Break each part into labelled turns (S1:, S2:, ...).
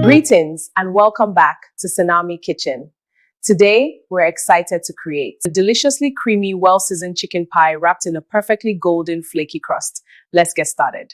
S1: Greetings and welcome back to Senarmy Kitchen. Today, we're excited to create a deliciously creamy, well-seasoned chicken pie wrapped in a perfectly golden, flaky crust. Let's get started.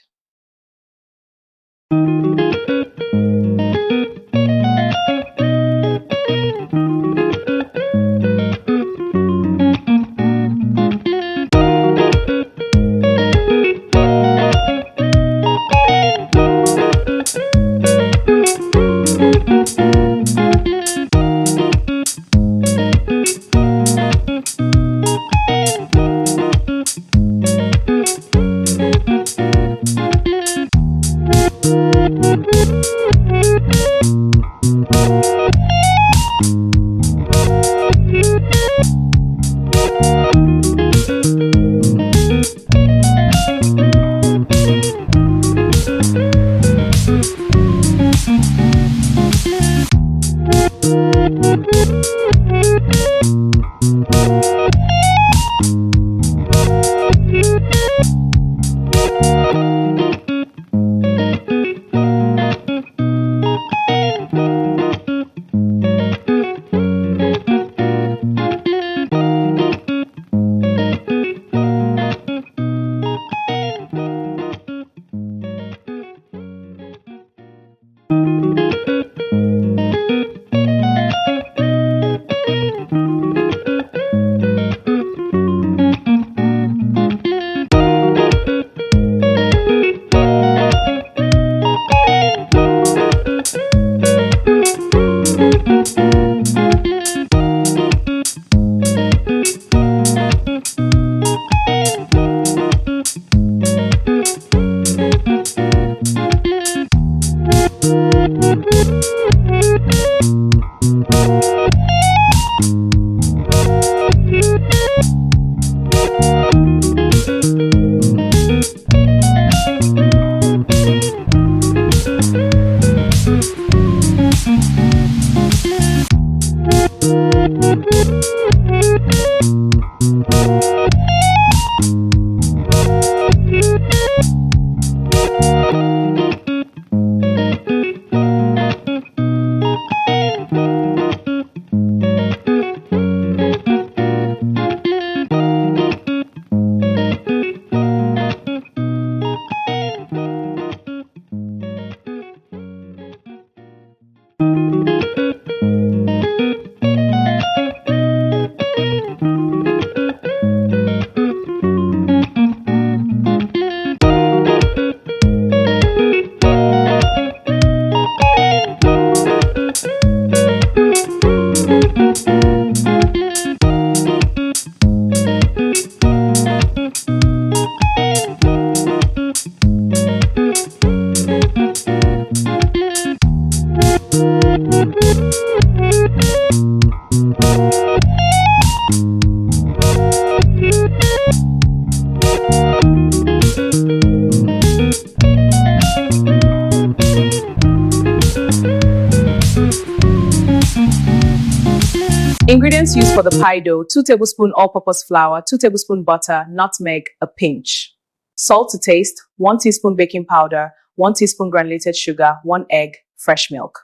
S1: Ingredients used for the pie dough: 2 tablespoons all-purpose flour, 2 tablespoons butter, nutmeg, a pinch. Salt to taste, 1 teaspoon baking powder, 1 teaspoon granulated sugar, 1 egg, fresh milk.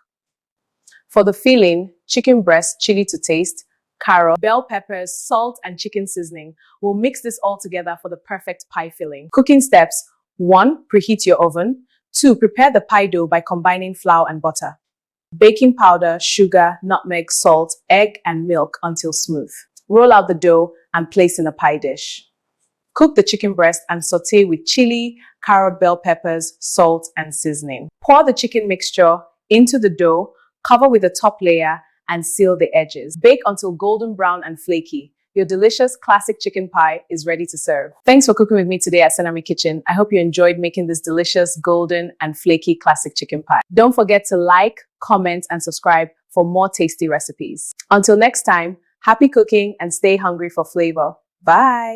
S1: For the filling: chicken breast, chili to taste, carrot, bell peppers, salt, and chicken seasoning. We'll mix this all together for the perfect pie filling. Cooking steps: 1. Preheat your oven. 2. Prepare the pie dough by combining flour and butter. Baking powder, sugar, nutmeg, salt, egg, and milk until smooth. Roll out the dough and place in a pie dish. Cook the chicken breast and saute with chili, carrot, bell peppers, salt, and seasoning. Pour the chicken mixture into the dough, cover with the top layer, and seal the edges. Bake until golden brown and flaky. Your delicious classic chicken pie is ready to serve. Thanks for cooking with me today at Senarmy Kitchen. I hope you enjoyed making this delicious golden and flaky classic chicken pie. Don't forget to like, comment, and subscribe for more tasty recipes. Until next time, happy cooking and stay hungry for flavor. Bye.